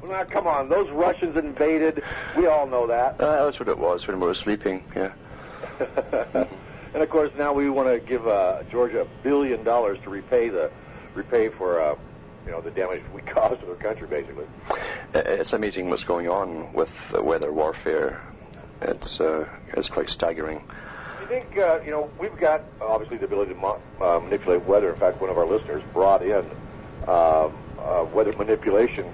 Well, now, come on, those Russians invaded. We all know that. That's what it was when we were sleeping, yeah. And, of course, now we want to give Georgia $1 billion to repay for the damage we caused to their country, basically. It's amazing what's going on with weather warfare. It's quite staggering. You think, we've got, obviously, the ability to manipulate weather. In fact, one of our listeners brought in weather manipulation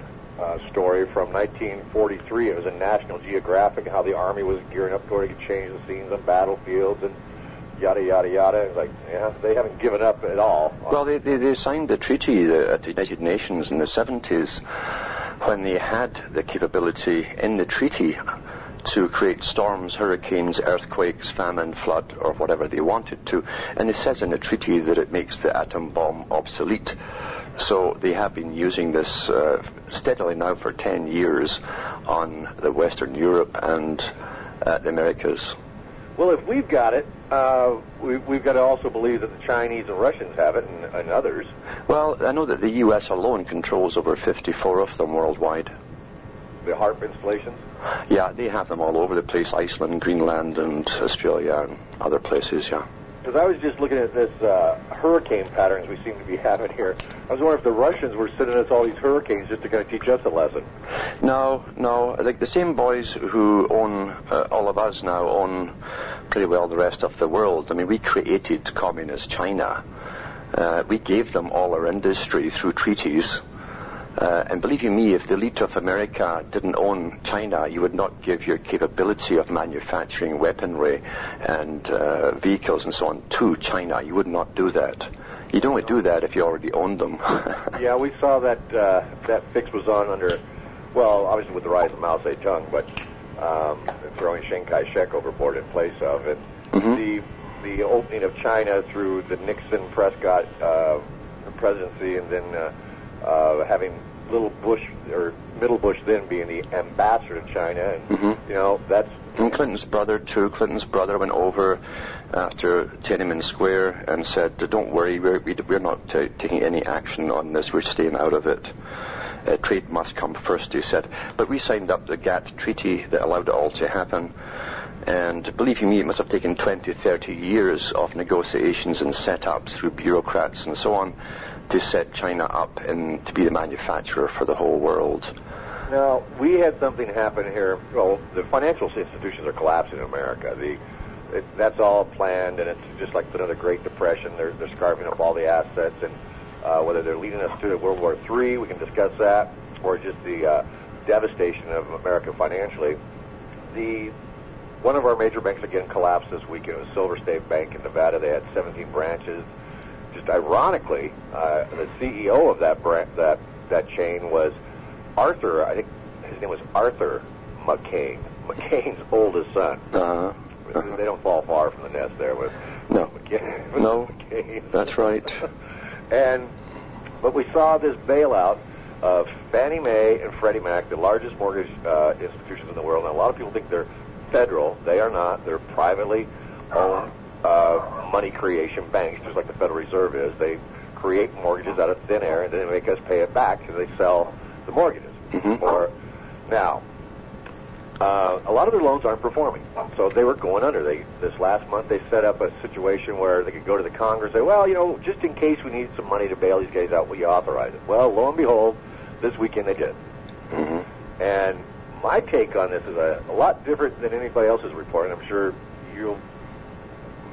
story from 1943. It was in National Geographic, how the Army was gearing up to change the scenes on battlefields and yada, yada, yada. It's like, yeah, they haven't given up at all. Well, they signed the treaty at the United Nations in the 70s when they had the capability in the treaty to create storms, hurricanes, earthquakes, famine, flood, or whatever they wanted to. And it says in the treaty that it makes the atom bomb obsolete. So they have been using this steadily now for 10 years on the Western Europe and the Americas. Well, if we've got it, we've got to also believe that the Chinese and Russians have it, and others. Well, I know that the U.S. alone controls over 54 of them worldwide. The HAARP installations? Yeah, they have them all over the place, Iceland, Greenland, and Australia, and other places, yeah. Because I was just looking at this hurricane patterns we seem to be having here. I was wondering if the Russians were sending us all these hurricanes just to kind of teach us a lesson. No. Like the same boys who own all of us now own pretty well the rest of the world. I mean, we created communist China. We gave them all our industry through treaties. And believe you me, if the elite of America didn't own China, you would not give your capability of manufacturing weaponry and vehicles and so on to China. You would not do that. You'd only do that if you already owned them. Yeah, we saw that fix was on under, well, obviously with the rise of Mao Zedong, but throwing Chiang Kai-shek overboard in place of it. Mm-hmm. The opening of China through the Nixon-Prescott presidency, and then having Little Bush, or Middle Bush then being the ambassador to China, and mm-hmm. That's... And Clinton's brother too. Clinton's brother went over after Tiananmen Square and said, "Don't worry, we're not taking any action on this. We're staying out of it. Trade must come first," he said. But we signed up the GATT treaty that allowed it all to happen. And believe you me, it must have taken 20, 30 years of negotiations and setups through bureaucrats and so on to set China up and to be the manufacturer for the whole world. Now, we had something happen here. Well, the financial institutions are collapsing in America. That's all planned, and it's just like another Great Depression. They're scarving up all the assets, and whether they're leading us to World War III, we can discuss that, or just the devastation of America financially. One of our major banks, again, collapsed this week. It was Silver State Bank in Nevada. They had 17 branches. Just ironically, the CEO of that chain was Arthur. I think his name was Arthur McCain, McCain's oldest son. They don't fall far from the nest there with McCain. No, McCain. That's right. But we saw this bailout of Fannie Mae and Freddie Mac, the largest mortgage institutions in the world. And a lot of people think they're federal. They are not. They're privately owned money creation banks, just like the Federal Reserve is. They create mortgages out of thin air, and then they make us pay it back because they sell the mortgages. Mm-hmm. A lot of their loans aren't performing, so they were going under. This last month they set up a situation where they could go to the Congress and say, well, just in case we need some money to bail these guys out, will you authorize it? Well, lo and behold, this weekend they did. Mm-hmm. And my take on this is a lot different than anybody else's report, and I'm sure you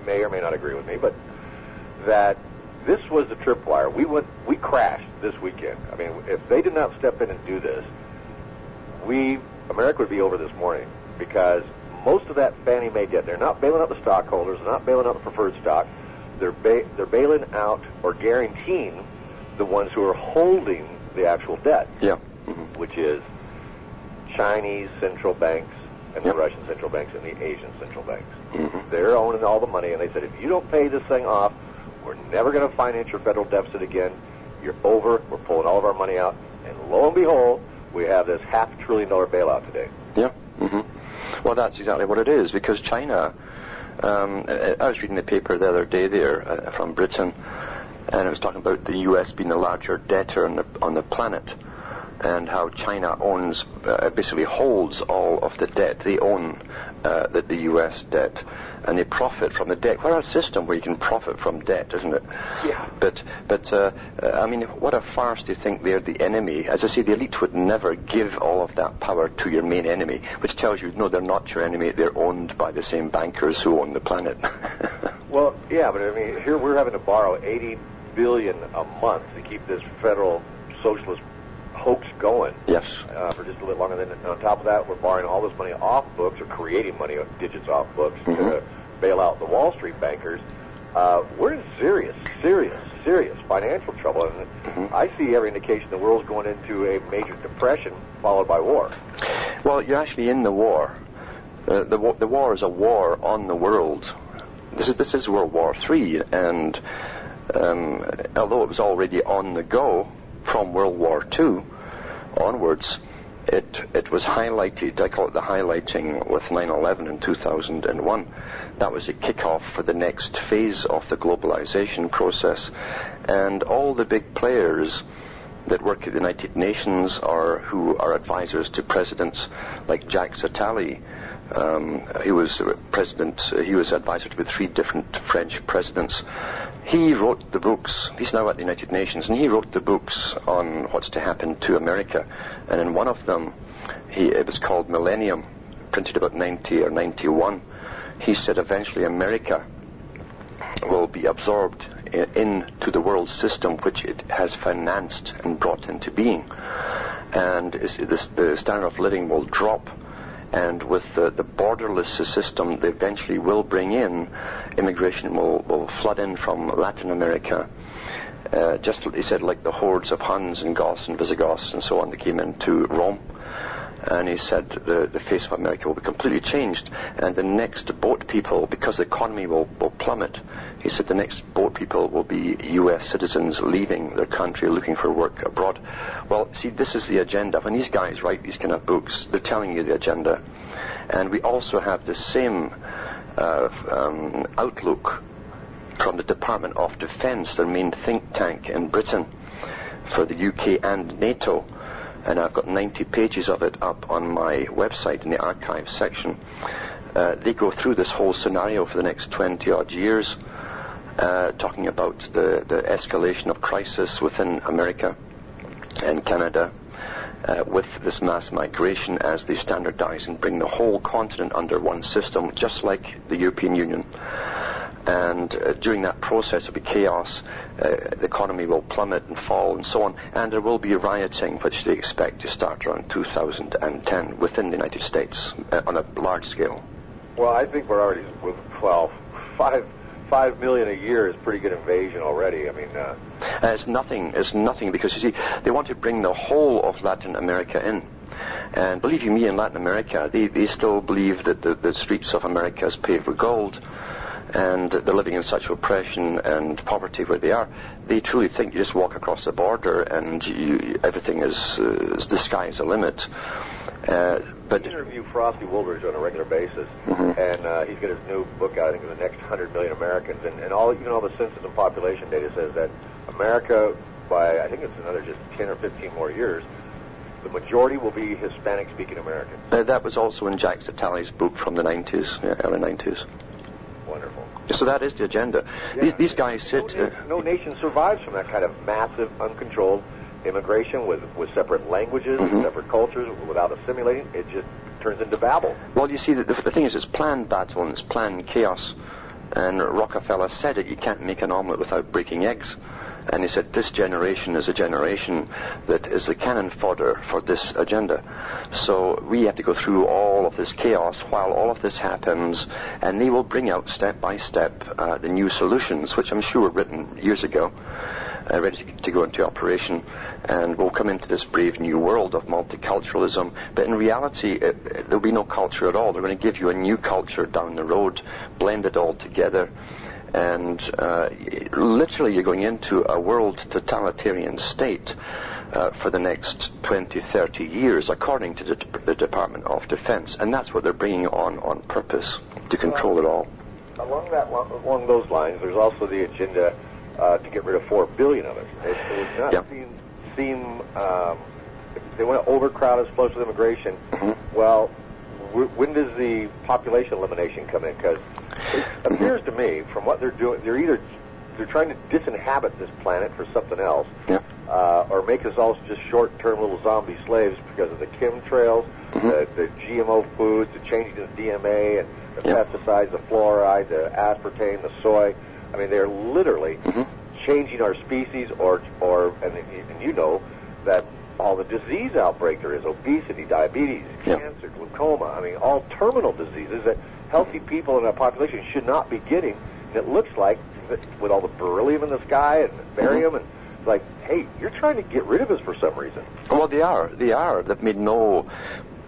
may or may not agree with me, but that this was the tripwire. We crashed this weekend. I mean, if they did not step in and do this, America would be over this morning, because most of that Fannie Mae debt, they're not bailing out the stockholders, they're not bailing out the preferred stock, they're bailing out or guaranteeing the ones who are holding the actual debt, mm-hmm. which is Chinese central banks and the Russian central banks and the Asian central banks. Mm-hmm. They're owning all the money, and they said, if you don't pay this thing off, we're never going to finance your federal deficit again. You're over. We're pulling all of our money out. And lo and behold, we have this $500 billion bailout today. Yeah. Mm-hmm. Well, that's exactly what it is, because China, I was reading the paper the other day there from Britain, and it was talking about the U.S. being the larger debtor on the planet. and how China owns, basically holds all of the debt. They own the U.S. debt, and they profit from the debt. What a system where you can profit from debt, isn't it? Yeah. But I mean, what a farce to think they're the enemy. As I say, the elite would never give all of that power to your main enemy, which tells you, no, they're not your enemy. They're owned by the same bankers who own the planet. Well, yeah, but I mean, here we're having to borrow $80 billion a month to keep this federal socialist hoax going. Yes. For just a little longer. Then on top of that, we're borrowing all this money off books, or creating money, digits off books, to bail out the Wall Street bankers. We're in serious financial trouble, and I see every indication the world's going into a major depression followed by war. Well, you're actually in the war. The war is a war on the world. This is World War III, and although it was already on the go from World War II onwards, it was highlighted, I call it the highlighting, with 9/11 in 2001. That was a kickoff for the next phase of the globalization process. And all the big players that work at the United Nations, or who are advisors to presidents like Jacques Attali, he was advisor to 3 different French presidents. He wrote the books. He's now at the United Nations, and he wrote the books on what's to happen to America. And in one of them, it was called Millennium, printed about 90 or 91. He said eventually America will be absorbed into the world system which it has financed and brought into being, and the standard of living will drop. And with the borderless system, they eventually will bring in immigration, will flood in from Latin America. Just, he said, like the hordes of Huns and Goths and Visigoths and so on that came into Rome. And he said the face of America will be completely changed. And the next boat people, because the economy will plummet, he said the next boat people will be U.S. citizens leaving their country, looking for work abroad. Well, see, this is the agenda. When these guys write these kind of books, they're telling you the agenda. And we also have the same outlook from the Department of Defense, their main think tank in Britain, for the UK and NATO. And I've got 90 pages of it up on my website in the archive section. They go through this whole scenario for the next 20-odd years, talking about the escalation of crisis within America and Canada, with this mass migration as they standardize and bring the whole continent under one system, just like the European Union. And during that process there'll be chaos, the economy will plummet and fall and so on, and there will be rioting, which they expect to start around 2010 within the United States on a large scale. Well, I think we're already, with 5 million a year is pretty good invasion already. I mean, it's nothing because, you see, they want to bring the whole of Latin America in. And believe you me, in Latin America, they still believe that the streets of America is paved with gold, and they're living in such oppression and poverty where they are. They truly think you just walk across the border and everything is the sky is the limit. But I interview Frosty Woolridge on a regular basis, and he's got his new book out, I think, in the next 100 million Americans, and all the census and population data says that America, by I think it's another just 10 or 15 more years, the majority will be Hispanic-speaking Americans. That was also in Jacques Attali's book from the 90s, early 90s. Wonderful. So that is the agenda. Yeah. These guys sit... No nation survives from that kind of massive, uncontrolled immigration with separate languages, separate cultures, without assimilating. It just turns into Babel. Well, you see, the thing is, it's planned battle and it's planned chaos. And Rockefeller said it, you can't make an omelette without breaking eggs. And he said this generation is a generation that is the cannon fodder for this agenda. So we have to go through all of this chaos while all of this happens, and they will bring out step by step the new solutions, which I'm sure were written years ago, ready to go into operation, and we'll come into this brave new world of multiculturalism. But in reality, there'll be no culture at all. They're going to give you a new culture down the road, blend it all together. And literally you're going into a world totalitarian state for the next 20, 30 years, according to the Department of Defense. And that's what they're bringing on purpose, to control it all. Along those lines, there's also the agenda to get rid of 4 billion of us. It does not seem they want to overcrowd us, close with immigration. Well, when does the population elimination come in? Because it appears to me, from what they're doing, they're trying to disinhabit this planet for something else, or make us all just short-term little zombie slaves because of the chemtrails, the GMO foods, the changing of DMA, and the pesticides, the fluoride, the aspartame, the soy. I mean, they're literally changing our species, and you know that all the disease outbreak there is, obesity, diabetes, cancer, glaucoma, I mean, all terminal diseases that healthy people in our population should not be getting. And it looks like, with all the beryllium in the sky and barium, and like, hey, you're trying to get rid of us for some reason. Well, they are. They've made no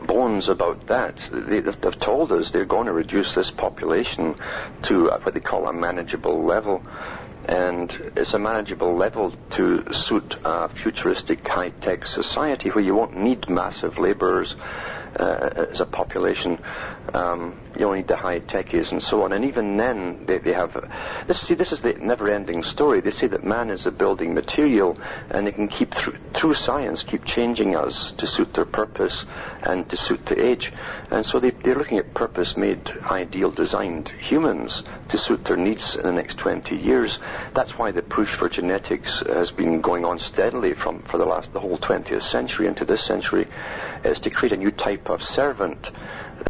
bones about that. They've told us they're going to reduce this population to what they call a manageable level. And it's a manageable level to suit a futuristic high-tech society where you won't need massive laborers as a population. You only need the high-techies and so on. And even then, they have... This is the never-ending story. They say that man is a building material, and they can keep, through science, keep changing us to suit their purpose and to suit the age. And so they're looking at purpose-made, ideal-designed humans to suit their needs in the next 20 years. That's why the push for genetics has been going on steadily for the whole 20th century into this century, is to create a new type of servant